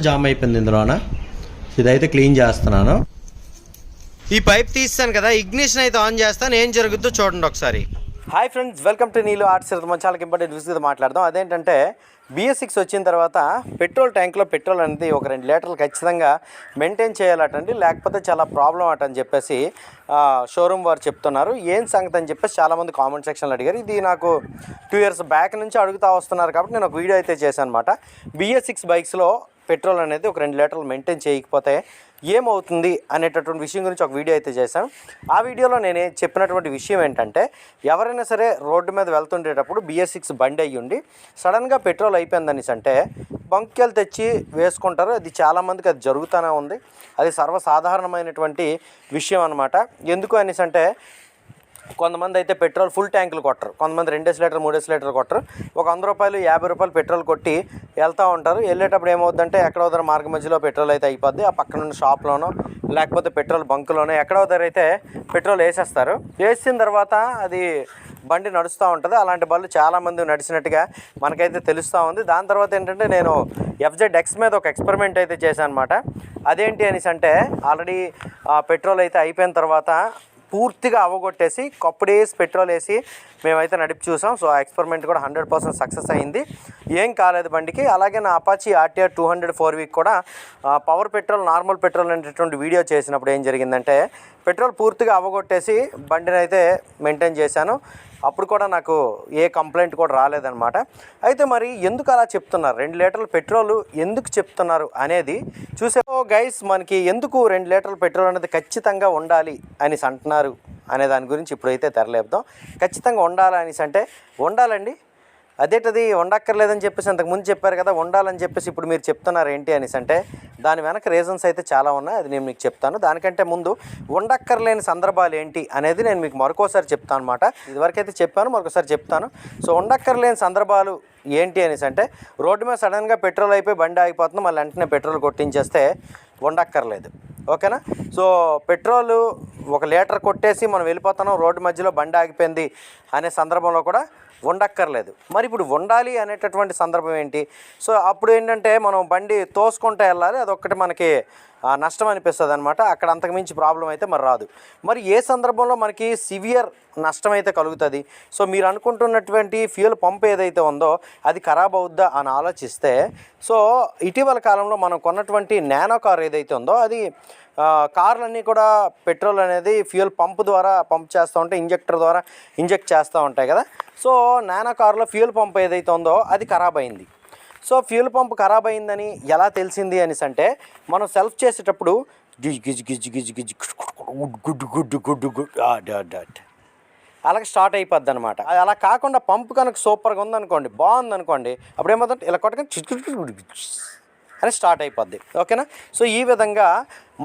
Jam అయిపోయింది ఇందులోన. ఇదైతే clean చేస్తున్నాను. ఈ పైప్ తీస్తాను కదా, ఇగ్నిషన్ అయితే ఆన్ చేస్తాను. ఏం జరుగుతుందో చూడండి ఒకసారి. Hi friends, welcome to Neelu arts. మనం చాలా ఇంపార్టెంట్ విషయం మాట్లాడదాం. అదేంటంటే BS6 వచ్చిన తర్వాత పెట్రోల్ ట్యాంక్లో పెట్రోల్ అనేది ఒక 2 లీటర్లు ఖచ్చితంగా మెయింటైన్ చేయాలటండి, లేకపోతే చాలా ప్రాబ్లం అట అని చెప్పేసి షోరూమ్ వారు చెప్తున్నారు. ఏం సంగతి అని చెప్పేసి చాలామంది కామెంట్ సెక్షన్లో అడిగారు. ఇది నాకు 2 years బ్యాక్ నుంచి అడుగుతూ వస్తున్నారు కాబట్టి నేను ఒక వీడియో అయితే చేశాను అనమాట. BS6 బైక్స్లో పెట్రోల్ అనేది ఒక 2 లీటర్లు మెయింటైన్ చేయకపోతే ఏమవుతుంది అనేటటువంటి విషయం గురించి ఒక వీడియో అయితే చేశాను. ఆ వీడియోలో నేను చెప్పినటువంటి విషయం ఏంటంటే, ఎవరైనా సరే రోడ్డు మీద వెళ్తుండేటప్పుడు BS6 బండి అయ్యుండి సడన్గా పెట్రోల్ అయిపోయిందనేసి అంటే బంకులు తెచ్చి వేసుకుంటారు. అది చాలామందికి అది జరుగుతూనే ఉంది. అది సర్వసాధారణమైనటువంటి విషయం అనమాట. ఎందుకు అనేసి అంటే, కొంతమంది అయితే పెట్రోల్ ఫుల్ ట్యాంకులు కొట్టరు, కొంతమంది 2 లీటర్ 3 లీటర్ కొట్టరు. ఒక 100 రూపాయలు 50 రూపాయలు పెట్రోల్ కొట్టి వెళ్తూ ఉంటారు. వెళ్ళేటప్పుడు ఏమవుతుందంటే ఎక్కడో దగ్గర మార్గ మధ్యలో పెట్రోల్ అయితే అయిపోద్ది. ఆ పక్కన ఉన్న షాప్లోనో లేకపోతే పెట్రోల్ బంకులోనో ఎక్కడో దగ్గర అయితే పెట్రోల్ వేసేస్తారు. వేసిన తర్వాత అది బండి నడుస్తూ ఉంటుంది. అలాంటి బళ్ళు చాలామంది నడిచినట్టుగా మనకైతే తెలుస్తూ ఉంది. దాని తర్వాత ఏంటంటే, నేను FZ-X మీద ఒక ఎక్స్పెరిమెంట్ అయితే చేశాను అనమాట. అదేంటి అనేసి అంటే, ఆల్రెడీ పెట్రోల్ అయితే అయిపోయిన తర్వాత పూర్తిగా అవగొట్టేసి కప్పుడేసి పెట్రోల్ వేసి మేమైతే నడిపి చూసాం. సో ఆ ఎక్స్పెరిమెంట్ కూడా 100% సక్సెస్ అయింది, ఏం కాలేదు బండికి. అలాగే నా అపాచీ RTR 200 4 కూడా పవర్ పెట్రోల్ నార్మల్ పెట్రోల్ అనేటటువంటి వీడియో చేసినప్పుడు ఏం జరిగిందంటే, పెట్రోల్ పూర్తిగా అవగొట్టేసి బండిని అయితే మెయింటైన్ చేశాను. అప్పుడు కూడా నాకు ఏ కంప్లైంట్ కూడా రాలేదన్నమాట. అయితే మరి ఎందుకు అలా చెప్తున్నారు, 2 లీటర్ల పెట్రోల్ ఎందుకు చెప్తున్నారు అనేది చూసే గైస్, మనకి ఎందుకు 2 లీటర్ల పెట్రోల్ అనేది ఖచ్చితంగా ఉండాలి అనేసి అంటున్నారు అనే దాని గురించి ఇప్పుడైతే తెరలేపుదాం. ఖచ్చితంగా ఉండాలి అనేసి అంటే ఉండాలండి. అదేంటది ఉండక్కర్లేదని చెప్పేసి అంతకుముందు చెప్పారు కదా, ఉండాలని చెప్పేసి ఇప్పుడు మీరు చెప్తున్నారు ఏంటి అనేసి అంటే, దాని వెనక రీజన్స్ అయితే చాలా ఉన్నాయి. అది నేను మీకు చెప్తాను. దానికంటే ముందు ఉండక్కర్లేని సందర్భాలు ఏంటి అనేది నేను మీకు మరొకసారి చెప్తాను అనమాట. ఇదివరకైతే చెప్పాను, మరొకసారి చెప్తాను. సో ఉండక్కర్లేని సందర్భాలు ఏంటి అనేసి అంటే, రోడ్డు మీద సడన్గా పెట్రోల్ అయిపోయి బండి ఆగిపోతుంది, మళ్ళీ వెంటనే పెట్రోల్ కొట్టించేస్తే ఉండక్కర్లేదు. ఓకేనా? సో పెట్రోల్ 1 లీటర్ కొట్టేసి మనం వెళ్ళిపోతున్నాం, రోడ్డు మధ్యలో బండి ఆగిపోయింది అనే సందర్భంలో కూడా ఉండక్కర్లేదు. మరి ఇప్పుడు ఉండాలి అనేటటువంటి సందర్భం ఏంటి? సో అప్పుడు ఏంటంటే, మనం బండి తోసుకుంటూ వెళ్ళాలి, అదొక్కటి మనకి నష్టం అనిపిస్తుంది అనమాట. అక్కడ అంతకుమించి ప్రాబ్లం అయితే మరి రాదు. మరి ఏ సందర్భంలో మనకి సివియర్ నష్టం అయితే కలుగుతుంది? సో మీరు అనుకుంటున్నటువంటి ఫ్యూయల్ పంప్ ఏదైతే ఉందో అది ఖరాబ్ అవుద్దా అని ఆలోచిస్తే, సో ఇటీవల కాలంలో మనం కొన్నటువంటి నానో కార్ ఏదైతే ఉందో, అది కార్లన్నీ కూడా పెట్రోల్ అనేది ఫ్యూయల్ పంప్ ద్వారా పంప్ చేస్తూ ఉంటాయి, ఇంజెక్టర్ ద్వారా ఇంజెక్ట్ చేస్తూ ఉంటాయి కదా. సో నానో కార్లో ఫ్యూయల్ పంప్ ఏదైతే ఉందో అది ఖరాబ్ అయింది. సో ఫ్యూయల్ పంప్ ఖరాబ్ అయిందని ఎలా తెలిసింది అనేసి అంటే, మనం సెల్ఫ్ చేసేటప్పుడు గిజ్ గిజ్ గిజ్ గిజ్ గిజ్ గుడ్ గుడ్ గుడ్ గుడ్ అలాగే స్టార్ట్ అయిపోద్ది అనమాట. అలా కాకుండా పంప్ కనుక సూపర్గా ఉందనుకోండి, బాగుందనుకోండి, అప్పుడు ఏమవుతుంది, ఇలా కొట్టగా అని స్టార్ట్ అయిపోద్ది. ఓకేనా? సో ఈ విధంగా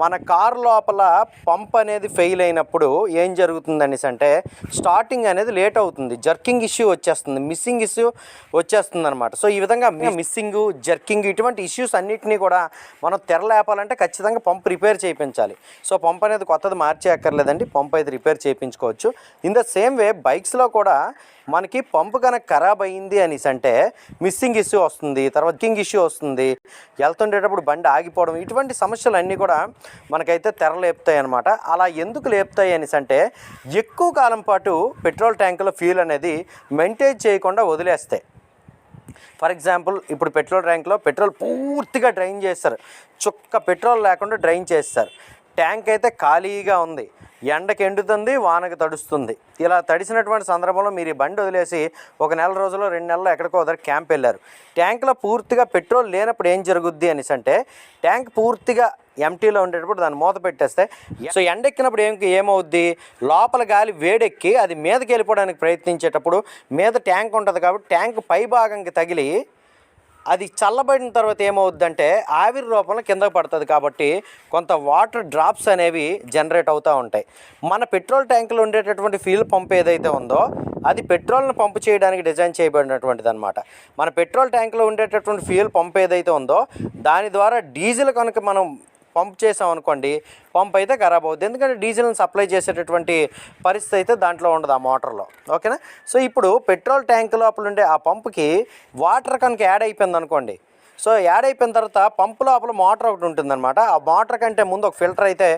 మన కార్ లోపల పంప్ అనేది ఫెయిల్ అయినప్పుడు ఏం జరుగుతుందనేసి అంటే, స్టార్టింగ్ అనేది లేట్ అవుతుంది, జర్కింగ్ ఇష్యూ వచ్చేస్తుంది, మిస్సింగ్ ఇష్యూ వచ్చేస్తుంది అనమాట. సో ఈ విధంగా మిస్సింగ్, జర్కింగ్ ఇటువంటి ఇష్యూస్ అన్నిటినీ కూడా మనం తెరలేపాలంటే ఖచ్చితంగా పంప్ రిపేర్ చేయించాలి. సో పంప్ అనేది కొత్తది మార్చేయక్కర్లేదండి, పంప్ అయితే రిపేర్ చేయించుకోవచ్చు. ఇన్ ద సేమ్ వే బైక్స్లో కూడా మనకి పంపు కనుక ఖరాబ్ అయింది అనేసి అంటే మిస్సింగ్ ఇష్యూ వస్తుంది, తర్వాత కింగ్ ఇష్యూ వస్తుంది, వెళ్తుండేటప్పుడు బండి ఆగిపోవడం, ఇటువంటి సమస్యలు అన్నీ కూడా మనకైతే తెరలేపుతాయి అన్నమాట. అలా ఎందుకు లేపుతాయి అనేసి అంటే, ఎక్కువ కాలం పాటు పెట్రోల్ ట్యాంకులో ఫ్యూల్ అనేది మెయింటైన్ చేయకుండా వదిలేస్తాయి. ఫర్ ఎగ్జాంపుల్, ఇప్పుడు పెట్రోల్ ట్యాంక్లో పెట్రోల్ పూర్తిగా డ్రైన్ చేస్తారు, చుక్క పెట్రోల్ లేకుండా డ్రైన్ చేస్తారు. ట్యాంక్ అయితే ఖాళీగా ఉంది, ఎండకి ఎండుతుంది, వానకి తడుస్తుంది. ఇలా తడిసినటువంటి సందర్భంలో మీరు ఈ బండి వదిలేసి 1 నెల రోజులు 2 నెలలు ఎక్కడికో దగ్గర క్యాంప్ వెళ్ళారు, ట్యాంక్లో పూర్తిగా పెట్రోల్ లేనప్పుడు ఏం జరుగుద్ది అనేసి అంటే, ట్యాంక్ పూర్తిగా ఎంటీలో ఉండేటప్పుడు దాన్ని మూత పెట్టేస్తే, సో ఎండెక్కినప్పుడు ఏమవుద్ది, లోపల గాలి వేడెక్కి అది మీదకి వెళ్ళిపోవడానికి ప్రయత్నించేటప్పుడు మీద ట్యాంక్ ఉంటుంది కాబట్టి ట్యాంక్ పై భాగంకి తగిలి అది చల్లబడిన తర్వాత ఏమవుద్దంటే ఆవిరి రూపంలో కిందకు పడుతుంది. కాబట్టి కొంత వాటర్ డ్రాప్స్ అనేవి జనరేట్ అవుతూ ఉంటాయి. మన పెట్రోల్ ట్యాంకులో ఉండేటటువంటి ఫ్యూయల్ పంప్ ఏదైతే ఉందో అది పెట్రోల్ను పంపు చేయడానికి డిజైన్ చేయబడినటువంటిది అనమాట. మన పెట్రోల్ ట్యాంకులో ఉండేటటువంటి ఫ్యూయల్ పంప్ ఏదైతే ఉందో దాని ద్వారా డీజిల్ కనుక మనం పంప్ చేసాం అనుకోండి, పంప్ అయితే ఖరాబ్ అవుతుంది. ఎందుకంటే డీజిల్ని సప్లై చేసేటటువంటి పరిస్థితి అయితే దాంట్లో ఉండదు ఆ మోటార్లో. ఓకేనా? సో ఇప్పుడు పెట్రోల్ ట్యాంక్ లోపల ఉండే ఆ పంపుకి వాటర్ కనుక యాడ్ అయిపోయింది అనుకోండి, సో యాడ్ అయిపోయిన తర్వాత పంపు లోపల మోటార్ ఒకటి ఉంటుందన్నమాట. ఆ మోటార్ కంటే ముందు ఒక ఫిల్టర్ అయితే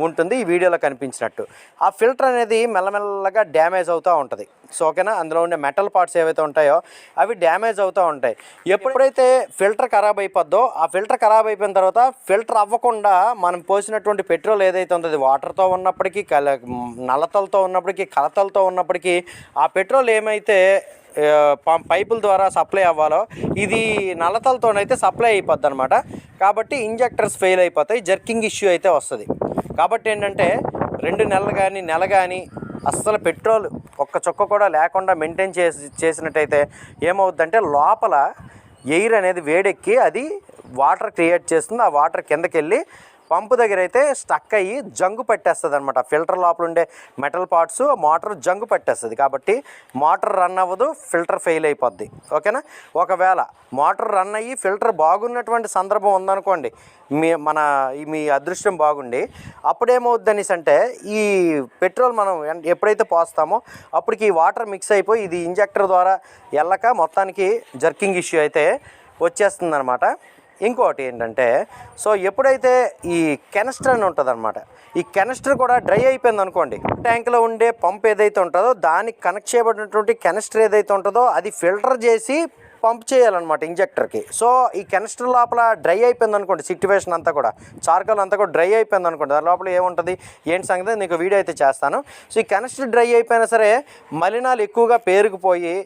ఉంటుంది, ఈ వీడియోలో కనిపించినట్టు. ఆ ఫిల్టర్ అనేది మెల్లమెల్లగా డ్యామేజ్ అవుతూ ఉంటుంది. సో ఓకేనా, అందులో ఉండే మెటల్ పార్ట్స్ ఏవైతే ఉంటాయో అవి డ్యామేజ్ అవుతూ ఉంటాయి. ఎప్పుడైతే ఫిల్టర్ ఖరాబ్ అయిపోద్దో, ఆ ఫిల్టర్ ఖరాబ్ అయిపోయిన తర్వాత ఫిల్టర్ అవ్వకుండా మనం పోసినటువంటి పెట్రోల్ ఏదైతే ఉంటుందో, వాటర్తో ఉన్నప్పటికీ నల్లతలతో ఉన్నప్పటికీ కలతలతో ఉన్నప్పటికీ ఆ పెట్రోల్ ఏమైతే పైపుల ద్వారా సప్లై అవ్వాలో ఇది నల్లతలతోనైతే సప్లై అయిపోద్ది అనమాట. కాబట్టి ఇంజెక్టర్స్ ఫెయిల్ అయిపోతాయి, జర్కింగ్ ఇష్యూ అయితే వస్తుంది. కాబట్టి ఏంటంటే 2 నెలలు కానీ నెల కానీ అస్సలు పెట్రోల్ ఒక్క చుక్క కూడా లేకుండా మెయింటైన్ చేసినట్టయితే ఏమవుద్దంటే లోపల ఎయిర్ అనేది వేడెక్కి అది వాటర్ క్రియేట్ చేస్తుంది. ఆ వాటర్ కిందకి వెళ్ళి పంపు దగ్గర అయితే స్టక్ అయ్యి జంగు పట్టేస్తుంది అనమాట. ఫిల్టర్ లోపల ఉండే మెటల్ పార్ట్స్ మోటార్ జంగు పట్టేస్తుంది. కాబట్టి మోటార్ రన్ అవ్వదు, ఫిల్టర్ ఫెయిల్ అయిపోద్ది. ఓకేనా, ఒకవేళ మోటార్ రన్ అయ్యి ఫిల్టర్ బాగున్నటువంటి సందర్భం ఉందనుకోండి, మీ అదృష్టం బాగుండి అప్పుడేమవుద్దనేసి అంటే ఈ పెట్రోల్ మనం ఎప్పుడైతే పోస్తామో అప్పటికి ఈ వాటర్ మిక్స్ అయిపోయి ఇది ఇంజెక్టర్ ద్వారా వెళ్ళక మొత్తానికి జర్కింగ్ ఇష్యూ అయితే వచ్చేస్తుంది అనమాట. ఇంకోటి ఏంటంటే, సో ఎప్పుడైతే ఈ కెనస్టర్ అని ఉంటుంది అనమాట, ఈ కెనస్టర్ కూడా డ్రై అయిపోయింది అనుకోండి, ట్యాంక్లో ఉండే పంప్ ఏదైతే ఉంటుందో దానికి కనెక్ట్ చేయబడినటువంటి కెనస్టర్ ఏదైతే ఉంటుందో అది ఫిల్టర్ చేసి పంప్ చేయాలన్నమాట ఇంజెక్టర్కి. సో ఈ కెనస్టర్ లోపల డ్రై అయిపోయింది అనుకోండి, సిట్యువేషన్ అంతా కూడా చార్కోల్ అంతా కూడా డ్రై అయిపోయింది అనుకోండి, దాని లోపల ఏముంటుంది ఏంటి సంగతి నీకు వీడియో అయితే చేస్తాను. సో ఈ కెనస్టర్ డ్రై అయిపోయినా సరే మలినాలు ఎక్కువగా పేరుకుపోయి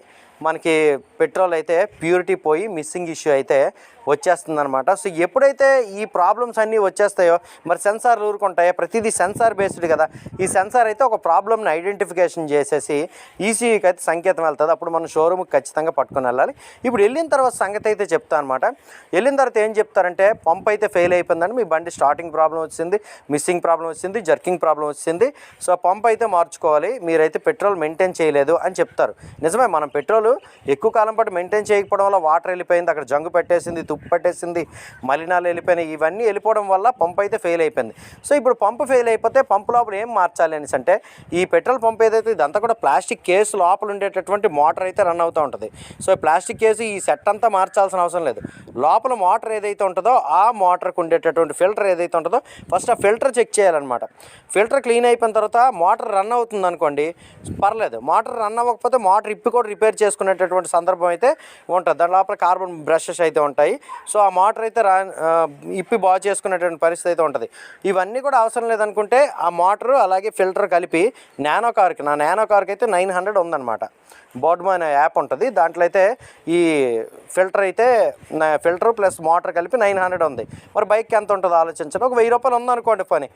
మనకి పెట్రోల్ అయితే ప్యూరిటీ పోయి మిస్సింగ్ ఇష్యూ అయితే వచ్చేస్తుంది అనమాట. సో ఎప్పుడైతే ఈ ప్రాబ్లమ్స్ అన్నీ వచ్చేస్తాయో మరి సెన్సార్లు ఊరుకుంటాయో, ప్రతిదీ సెన్సార్ బేస్డ్ కదా, ఈ సెన్సార్ అయితే ఒక ప్రాబ్లమ్ని ఐడెంటిఫికేషన్ చేసేసి ఈసీఈకి అయితే సంకేతం వెళ్తుంది. అప్పుడు మనం షోరూమ్కి ఖచ్చితంగా పట్టుకొని వెళ్ళాలి. ఇప్పుడు వెళ్ళిన తర్వాత సంగతి అయితే చెప్తాను అనమాట. వెళ్ళిన తర్వాత ఏం చెప్తారంటే పంప్ అయితే ఫెయిల్ అయిపోయిందని, మీ బండి స్టార్టింగ్ ప్రాబ్లం వచ్చింది, మిస్సింగ్ ప్రాబ్లం వచ్చింది, జర్కింగ్ ప్రాబ్లం వచ్చింది, సో పంప్ అయితే మార్చుకోవాలి, మీరైతే పెట్రోల్ మెయింటైన్ చేయలేదు అని చెప్తారు. నిజమే, మనం పెట్రోల్ ఎక్కువ కాలం పాటు మెయింటైన్ చేయకపోవడం వల్ల వాటర్ వెళ్ళిపోయింది, అక్కడ జంగు పెట్టేసింది, తుప్పు పట్టేసింది, మలినాలు వెళ్ళిపోయినాయి, ఇవన్నీ వెళ్ళిపోవడం వల్ల పంప్ అయితే ఫెయిల్ అయిపోయింది. సో ఇప్పుడు పంప్ ఫెయిల్ అయిపోతే పంపు లోపల ఏం మార్చాలి అనేసి అంటే, ఈ పెట్రోల్ పంప్ ఏదైతే ఇదంతా కూడా ప్లాస్టిక్ కేసు లోపల ఉండేటటువంటి మోటార్ అయితే రన్ అవుతూ ఉంటుంది. సో ప్లాస్టిక్ కేసు ఈ సెట్ అంతా మార్చాల్సిన అవసరం లేదు. లోపల మోటార్ ఏదైతే ఉంటుందో ఆ మోటార్కి ఉండేటటువంటి ఫిల్టర్ ఏదైతే ఉంటుందో ఫస్ట్ ఆ ఫిల్టర్ చెక్ చేయాలన్నమాట. ఫిల్టర్ క్లీన్ అయిపోయిన తర్వాత మోటార్ రన్ అవుతుంది అనుకోండి, పర్లేదు. మోటార్ రన్ అవ్వకపోతే మోటార్ ఇప్పి కూడా రిపేర్ చేసుకునేటటువంటి సందర్భం అయితే ఉంటుంది. దాని లోపల కార్బన్ బ్రషెస్ అయితే ఉంటాయి. సో ఆ మోటార్ అయితే ఇప్పి బాగు చేసుకునేటువంటి పరిస్థితి అయితే ఉంటుంది. ఇవన్నీ కూడా అవసరం లేదనుకుంటే ఆ మోటారు అలాగే ఫిల్టర్ కలిపి నా నానో కార్కి అయితే 900 ఉందన్నమాట. బోర్డ్మా అనే యాప్ ఉంటుంది, దాంట్లో అయితే ఈ ఫిల్టర్ ప్లస్ మోటార్ కలిపి 900 ఉంది. మరి బైక్కి ఎంత ఉంటుందో ఆలోచించండి. ఒక 1000 రూపాయలు ఉందనుకోండి పని,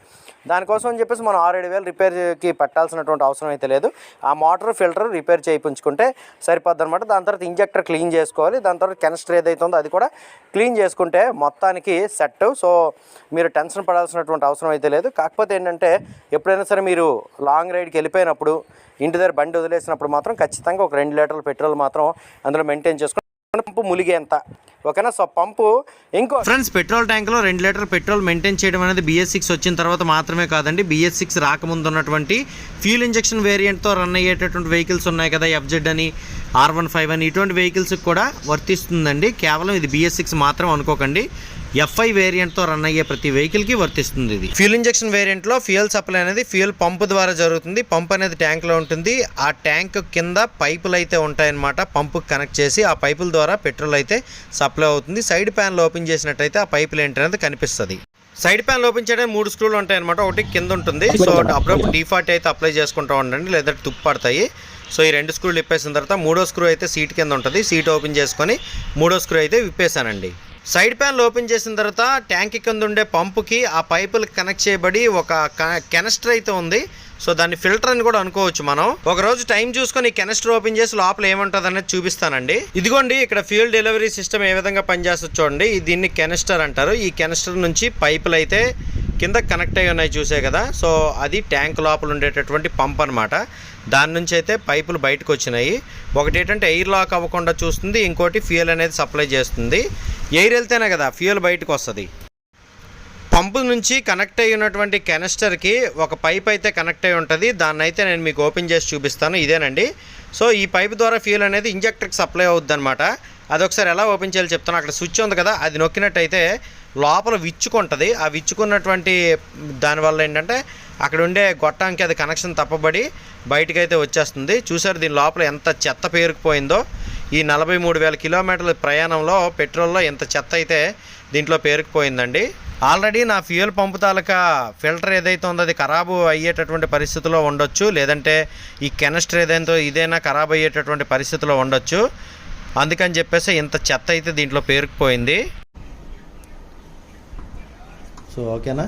దానికోసం అని చెప్పేసి మనం 6-7 రిపేర్కి పెట్టాల్సినటువంటి అవసరం అయితే లేదు. ఆ మోటార్ ఫిల్టర్ రిపేర్ చేయించుకుంటే సరిపోద్ది అనమాట. దాని తర్వాత ఇంజెక్టర్ క్లీన్ చేసుకోవాలి, దాని తర్వాత కెనస్టర్ ఏదైతే ఉందో అది కూడా క్లీన్ చేసుకుంటే మొత్తానికి సెట్. సో మీరు టెన్షన్ పడాల్సినటువంటి అవసరం అయితే లేదు. కాకపోతే ఏంటంటే ఎప్పుడైనా సరే మీరు లాంగ్ రైడ్కి వెళ్ళిపోయినప్పుడు ఇంటి దగ్గర బండి వదిలేసినప్పుడు మాత్రం ఖచ్చితంగా ఒక 2 లీటర్ల పెట్రోల్ మాత్రం అందులో మెయింటైన్ చేసుకుని పంపు ములిగేంత. ఓకేనా, సో పంపు ఇంకో ఫ్రెండ్స్ పెట్రోల్ ట్యాంక్లో 2 లీటర్ పెట్రోల్ మెయింటైన్ చేయడం అనేది BS6 వచ్చిన తర్వాత మాత్రమే కాదండి. BS6 రాకముందు ఉన్నటువంటి ఫ్యూల్ ఇంజెక్షన్ వేరియంట్తో రన్ అయ్యేటటువంటి వెహికల్స్ ఉన్నాయి కదా, FZ అని, R15 అని, ఇటువంటి వెహికల్స్కి కూడా వర్తిస్తుందండి. కేవలం ఇది BS6 మాత్రం అనుకోకండి, FI వేరియంట్తో రన్ అయ్యే ప్రతి వెహికల్కి వర్తిస్తుంది. ఇది ఫ్యూల్ ఇంజెక్షన్ వేరియంట్లో ఫ్యూయల్ సప్లై అనేది ఫ్యూయల్ పంపు ద్వారా జరుగుతుంది. పంప్ అనేది ట్యాంక్లో ఉంటుంది. ఆ ట్యాంక్ కింద పైపులు అయితే ఉంటాయన్నమాట, పంపుకి కనెక్ట్ చేసి ఆ పైపుల ద్వారా పెట్రోల్ అయితే సప్లై అవుతుంది. సైడ్ ప్యాన్లు ఓపెన్ చేసినట్టయితే ఆ పైపులు ఏంటనేది కనిపిస్తుంది. సైడ్ ప్యాన్లు ఓపెన్ చేయడానికి 3 స్క్రూలు ఉంటాయన్నమాట, ఒకటి కింద ఉంటుంది. సో అప్పుడప్పుడు D40 అయితే అప్లై చేసుకుంటూ ఉండండి, లేదంటే తుప్పు పడతాయి. సో ఈ 2 స్క్రూలు విప్పేసిన తర్వాత 3వ స్క్రూ అయితే సీట్ కింద ఉంటుంది. సీట్ ఓపెన్ చేసుకొని 3వ స్క్రూ అయితే విప్పేశానండి. సైడ్ ప్యాన్లు ఓపెన్ చేసిన తర్వాత ట్యాంక్ కింద ఉండే పంపుకి ఆ పైపులకు కనెక్ట్ చేయబడి ఒక కెనస్టర్ అయితే ఉంది. సో దాన్ని ఫిల్టర్ అని కూడా అనుకోవచ్చు. మనం ఒకరోజు టైం చూసుకొని కెనస్టర్ ఓపెన్ చేసి లోపల ఏముంటుంది అనేది చూపిస్తానండి. ఇదిగోండి ఇక్కడ ఫ్యూల్ డెలివరీ సిస్టమ్ ఏ విధంగా పనిచేస్తుంది చూడండి. దీన్ని కెనస్టర్ అంటారు. ఈ కెనస్టర్ నుంచి పైపులు అయితే కింద కనెక్ట్ అయ్యి ఉన్నాయి, చూసే కదా. సో అది ట్యాంక్ లోపల ఉండేటటువంటి పంప్ అనమాట. దాని నుంచి అయితే పైపులు బయటకు వచ్చినాయి. ఒకటి ఏంటంటే ఎయిర్ లాక్ అవ్వకుండా చూస్తుంది, ఇంకోటి ఫ్యూయల్ అనేది సప్లై చేస్తుంది. ఎయిర్ వెళ్తేనే కదా ఫ్యూయల్ బయటకు వస్తుంది. పంపు నుంచి కనెక్ట్ అయ్యి ఉన్నటువంటి కెనస్టర్కి ఒక పైప్ అయితే కనెక్ట్ అయ్యి ఉంటుంది. దాన్ని అయితే నేను మీకు ఓపెన్ చేసి చూపిస్తాను. ఇదేనండి. సో ఈ పైప్ ద్వారా ఫ్యూయల్ అనేది ఇంజెక్టర్కి సప్లై అవుద్ది అనమాట. అదొకసారి ఎలా ఓపెన్ చేయాలో చెప్తాను. అక్కడ స్విచ్ ఉంది కదా, అది నొక్కినట్టయితే లోపల విచ్చుకుంటుంది. ఆ విచ్చుకున్నటువంటి దానివల్ల ఏంటంటే అక్కడ ఉండే గొట్టానికి అది కనెక్షన్ తప్పబడి బయటకైతే వచ్చేస్తుంది. చూసారు దీని లోపల ఎంత చెత్త పేరుకుపోయిందో. ఈ 43,000 కిలోమీటర్ల ప్రయాణంలో పెట్రోల్లో ఎంత చెత్త అయితే దీంట్లో పేరుకుపోయిందండి. ఆల్రెడీ నా ఫ్యూయల్ పంపు తాలూకా ఫిల్టర్ ఏదైతే ఉందో అది ఖరాబు అయ్యేటటువంటి పరిస్థితిలో ఉండొచ్చు, లేదంటే ఈ కెనస్టర్ ఇదైనా ఖరాబు అయ్యేటటువంటి పరిస్థితిలో ఉండొచ్చు. అందుకని చెప్పేసి ఇంత చెత్త అయితే దీంట్లో పేరుకుపోయింది. సో ఓకేనా,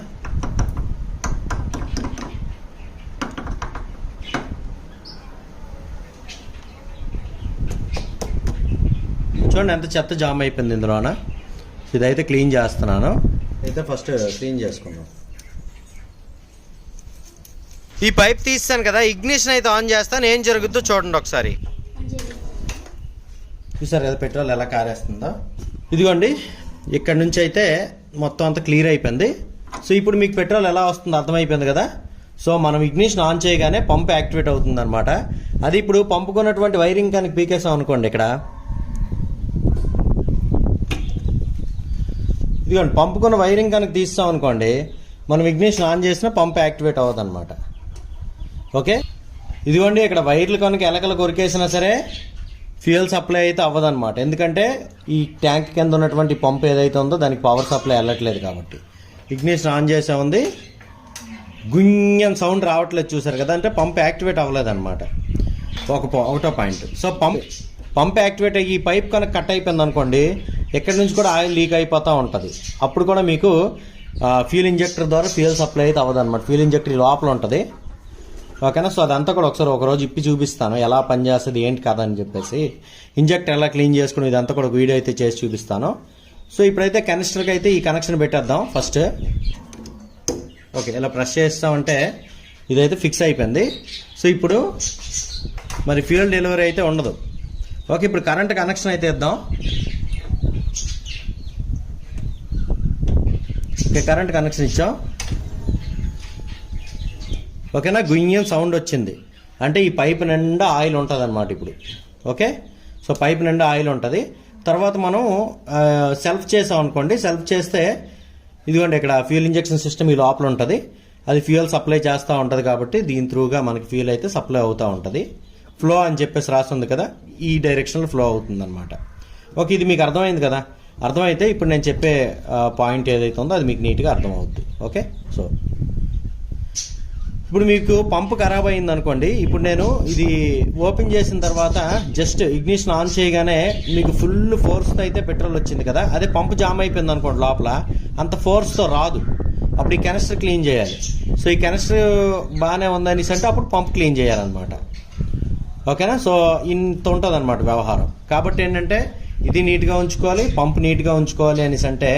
చూడండి ఎంత చెత్త జామ్ అయిపోయింది ఇందులోన. ఇదైతే క్లీన్ చేస్తున్నాను. అయితే ఫస్ట్ క్లీన్ చేసుకుందాం. ఈ పైప్ తీస్తాను కదా, ఇగ్నిషన్ అయితే ఆన్ చేస్తాను. ఏం జరుగుద్దో చూడండి ఒకసారి. చూసారు కదా పెట్రోల్ ఎలా కారేస్తుందో. ఇదిగోండి ఇక్కడ నుంచి అయితే మొత్తం అంతా క్లియర్ అయిపోయింది. సో ఇప్పుడు మీకు పెట్రోల్ ఎలా వస్తుందో అర్థమైపోయింది కదా. సో మనం ఇగ్నిషన్ ఆన్ చేయగానే పంప్ యాక్టివేట్ అవుతుంది అనమాట. అది ఇప్పుడు పంపుకున్నటువంటి వైరింగ్ కనుక పీకేసాం అనుకోండి, ఇక్కడ ఇదిగోండి పంపుకున్న వైరింగ్ కనుక తీస్తాం అనుకోండి, మనం ఇగ్నిషన్ ఆన్ చేసినా పంప్ యాక్టివేట్ అవ్వదు అనమాట. ఓకే, ఇదిగోండి ఇక్కడ వైర్లు కనుక ఎలకలు కొరికేసినా సరే ఫ్యూయల్ సప్లై అయితే అవ్వదన్నమాట. ఎందుకంటే ఈ ట్యాంక్ కింద ఉన్నటువంటి పంప్ ఏదైతే ఉందో దానికి పవర్ సప్లై వెళ్ళట్లేదు కాబట్టి. ఇగ్నిషన్ ఆన్ చేసే ఉంది, గుంజన్ సౌండ్ రావట్లేదు. చూసారు కదా, అంటే పంప్ యాక్టివేట్ అవ్వలేదన్నమాట. ఒకటో పాయింట్. సో పంప్ యాక్టివేట్ అయ్యి ఈ పైప్ కనుక కట్ అయిపోయింది అనుకోండి, ఎక్కడి నుంచి కూడా ఆయిల్ లీక్ అయిపోతూ ఉంటుంది. అప్పుడు కూడా మీకు ఫ్యూల్ ఇంజెక్టర్ ద్వారా ఫ్యూయల్ సప్లై అయితే అవ్వదన్నమాట. ఫ్యూల్ ఇంజెక్టర్ లోపల ఉంటుంది. ఓకేనా, సో అదంతా కూడా ఒకసారి ఒకరోజు ఇప్పి చూపిస్తాను ఎలా పనిచేస్తుంది ఏంటి కదా అని చెప్పేసి. ఇంజెక్టర్ ఎలా క్లీన్ చేసుకుని ఇదంతా కూడా ఒక వీడియో అయితే చేసి చూపిస్తాను. సో ఇప్పుడైతే కెనిస్టర్కి అయితే ఈ కనెక్షన్ పెట్టేద్దాం ఫస్ట్. ఓకే, ఇలా ప్రెస్ చేస్తామంటే ఇదైతే ఫిక్స్ అయిపోయింది. సో ఇప్పుడు మరి ఫ్యూయల్ డెలివరీ అయితే ఉండదు. ఓకే, ఇప్పుడు కరెంట్ కనెక్షన్ అయితే ఇద్దాం. ఓకే, కరెంట్ కనెక్షన్ ఇచ్చాం. ఓకేనా, గుయ్యం సౌండ్ వచ్చింది అంటే ఈ పైప్ నిండా ఆయిల్ ఉంటుంది అనమాట ఇప్పుడు. ఓకే, సో పైప్ నిండా ఆయిల్ ఉంటుంది. తర్వాత మనం సెల్ఫ్ చేసాం అనుకోండి, సెల్ఫ్ చేస్తే ఇదిగోండి ఇక్కడ ఫ్యూల్ ఇంజెక్షన్ సిస్టమ్ ఈ లోపల ఉంటుంది. అది ఫ్యూయల్ సప్లై చేస్తూ ఉంటుంది కాబట్టి దీని త్రూగా మనకి ఫ్యూయల్ అయితే సప్లై అవుతూ ఉంటుంది. ఫ్లో అని చెప్పేసి రాస్తుంది కదా, ఈ డైరెక్షన్లో ఫ్లో అవుతుంది అనమాట. ఓకే, ఇది మీకు అర్థమైంది కదా. అర్థమైతే ఇప్పుడు నేను చెప్పే పాయింట్ ఏదైతే ఉందో అది మీకు నీట్గా అర్థమవుద్ది. ఓకే, సో ఇప్పుడు మీకు పంపు ఖరాబ్ అయింది అనుకోండి. ఇప్పుడు నేను ఇది ఓపెన్ చేసిన తర్వాత జస్ట్ ఇగ్నిషన్ ఆన్ చేయగానే మీకు ఫుల్ ఫోర్స్తో అయితే పెట్రోల్ వచ్చింది కదా. అదే పంపు జామ్ అయిపోయింది అనుకోండి లోపల, అంత ఫోర్స్తో రాదు. అప్పుడు ఈ కెనస్టర్ క్లీన్ చేయాలి. సో ఈ కెనస్టర్ బాగానే ఉందనేసి అంటే అప్పుడు పంప్ క్లీన్ చేయాలన్నమాట. ఓకేనా, సో ఇంత ఉంటుంది అనమాట వ్యవహారం. కాబట్టి ఏంటంటే ఇది నీట్గా ఉంచుకోవాలి, పంప్ నీట్గా ఉంచుకోవాలి అనేసి అంటే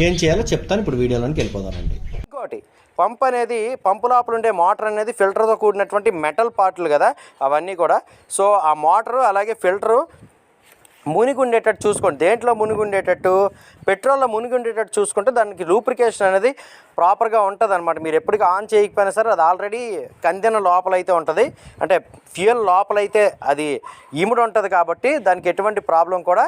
ఏం చేయాలో చెప్తాను. ఇప్పుడు వీడియోలోకి వెళ్ళిపోదానండి. ఇంకోటి, పంప్ అనేది పంపు లోపల ఉండే మోటార్ అనేది ఫిల్టర్తో కూడినటువంటి మెటల్ పార్ట్లు కదా అవన్నీ కూడా. సో ఆ మోటారు అలాగే ఫిల్టరు మునిగి ఉండేటట్టు చూసుకోండి. దేంట్లో మునిగి ఉండేటట్టు? పెట్రోల్లో మునిగి ఉండేటట్టు చూసుకుంటే దానికి లూబ్రికేషన్ అనేది ప్రాపర్గా ఉంటుంది అనమాట. మీరు ఎప్పటికీ ఆన్ చేయకపోయినా సరే అది ఆల్రెడీ కందెన లోపలైతే ఉంటుంది, అంటే ఫ్యూయల్ లోపలైతే అది ఇముడు ఉంటుంది కాబట్టి దానికి ఎటువంటి ప్రాబ్లం కూడా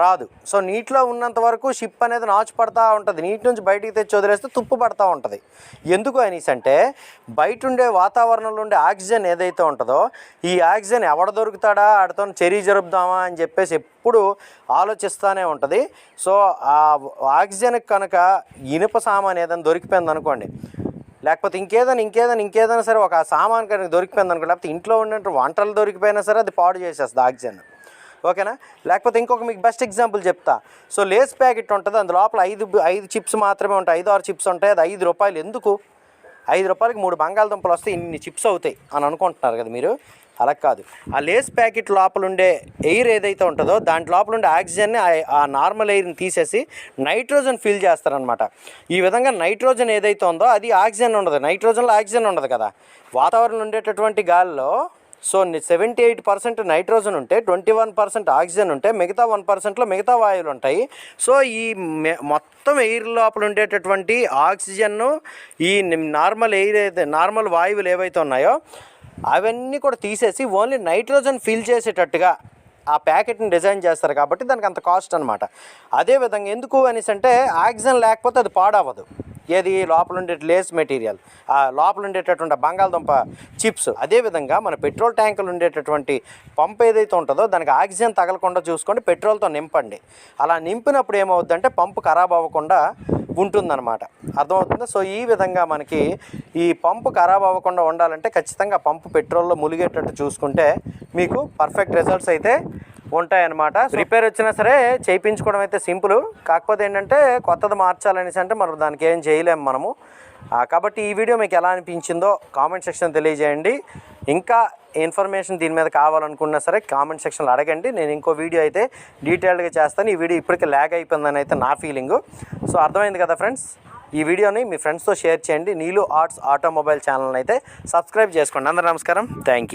రాదు. సో నీటిలో ఉన్నంత వరకు షిప్ అనేది నాచు పడతా ఉంటుంది. నీటి నుంచి బయటికి తెచ్చి వదిలేస్తే తుప్పు పడతా ఉంటుంది. ఎందుకు అనేసి అంటే బయట ఉండే వాతావరణంలో ఉండే ఆక్సిజన్ ఏదైతే ఉంటుందో ఈ ఆక్సిజన్ ఎవడ దొరుకుతాడా ఆడితో చర్య జరుపుదామా అని చెప్పేసి ఎప్పుడు ఆలోచిస్తూనే ఉంటుంది. సో ఆ ఆక్సిజన్కి కనుక ఇనుప సామాన్ ఏదైనా దొరికిపోయింది అనుకోండి, లేకపోతే ఇంకేదైనా సరే ఒక సామాన్ కనుక దొరికిపోయింది అనుకోండి, లేకపోతే ఇంట్లో ఉండే వంటలు దొరికిపోయినా సరే అది పాడు చేసేస్తుంది ఆక్సిజన్. ఓకేనా, లేకపోతే ఇంకొక మీకు బెస్ట్ ఎగ్జాంపుల్ చెప్తా. సో లేస్ ప్యాకెట్ ఉంటుంది, అందులో లోపల ఐదు చిప్స్ మాత్రమే ఉంటాయి, 5-6 చిప్స్ ఉంటాయి. అది ₹5. ఎందుకు? ₹5కి 3 బంగాళదుంపలు వస్తే ఇన్ని చిప్స్ అవుతాయి అని అనుకుంటున్నారు కదా మీరు. అలా కాదు. ఆ లేస్ ప్యాకెట్ లోపల ఉండే ఎయిర్ ఏదైతే ఉంటుందో దాంట్ లోపల ఉండే ఆక్సిజన్ని ఆ నార్మల్ ఎయిర్ని తీసేసి నైట్రోజన్ ఫిల్ చేస్తారనమాట. ఈ విధంగా నైట్రోజన్ ఏదైతే ఉందో అది ఆక్సిజన్ ఉండదు. నైట్రోజన్లో ఆక్సిజన్ ఉండదు కదా. వాతావరణంలో ఉండేటటువంటి గాలిలో సో 78% నైట్రోజన్ ఉంటే 21% ఆక్సిజన్ ఉంటే మిగతా 1%లో మిగతా వాయువులు ఉంటాయి. సో ఈ మొత్తం ఎయిర్ లోపల ఉండేటటువంటి ఆక్సిజన్ను ఈ నార్మల్ ఎయిర్ అయితే నార్మల్ వాయువులు ఏవైతే ఉన్నాయో అవన్నీ కూడా తీసేసి ఓన్లీ నైట్రోజన్ ఫిల్ చేసేటట్టుగా ఆ ప్యాకెట్ని డిజైన్ చేస్తారు కాబట్టి దానికి అంత కాస్ట్ అనమాట. అదేవిధంగా ఎందుకు అనేసి అంటే ఆక్సిజన్ లేకపోతే అది పాడవదు. ఏది లోపల ఉండే లేస్ మెటీరియల్, ఆ లోపల ఉండేటటువంటి బంగాళదుంప చిప్స్. అదేవిధంగా మన పెట్రోల్ ట్యాంకులు ఉండేటటువంటి పంప్ ఏదైతే ఉంటుందో దానికి ఆక్సిజన్ తగలకుండా చూసుకోండి, పెట్రోల్తో నింపండి. అలా నింపినప్పుడు ఏమవుతుందంటే పంపు ఖరాబ్ అవ్వకుండా ఉంటుందన్నమాట. అర్థమవుతుందా? సో ఈ విధంగా మనకి ఈ పంపు ఖరాబ్ అవ్వకుండా ఉండాలంటే ఖచ్చితంగా పంపు పెట్రోల్లో ములిగేటట్టు చూసుకుంటే మీకు పర్ఫెక్ట్ రిజల్ట్స్ అయితే ఉంటాయన్నమాట. రిపేర్ వచ్చినా సరే చేయించుకోవడం అయితే సింపుల్. కాకపోతే ఏంటంటే కొత్తది మార్చాలనేసి అంటే మనం దానికి ఏం చేయలేము మనము. కాబట్టి ఈ వీడియో మీకు ఎలా అనిపించిందో కామెంట్ సెక్షన్ తెలియజేయండి. ఇంకా ఇన్ఫర్మేషన్ దీని మీద కావాలనుకున్నా సరే కామెంట్ సెక్షన్లో అడగండి. నేను ఇంకో వీడియో అయితే డీటెయిల్డ్గా చేస్తాను. ఈ వీడియో ఇప్పటికే ల్యాగ్ అయిపోయిందని అయితే నా ఫీలింగు. సో అర్థమైంది కదా ఫ్రెండ్స్? ఈ వీడియోని మీ ఫ్రెండ్స్తో షేర్ చేయండి. నీలు ఆర్ట్స్ ఆటోమొబైల్ ఛానల్ని అయితే సబ్స్క్రైబ్ చేసుకోండి. అందరూ నమస్కారం. Thank you.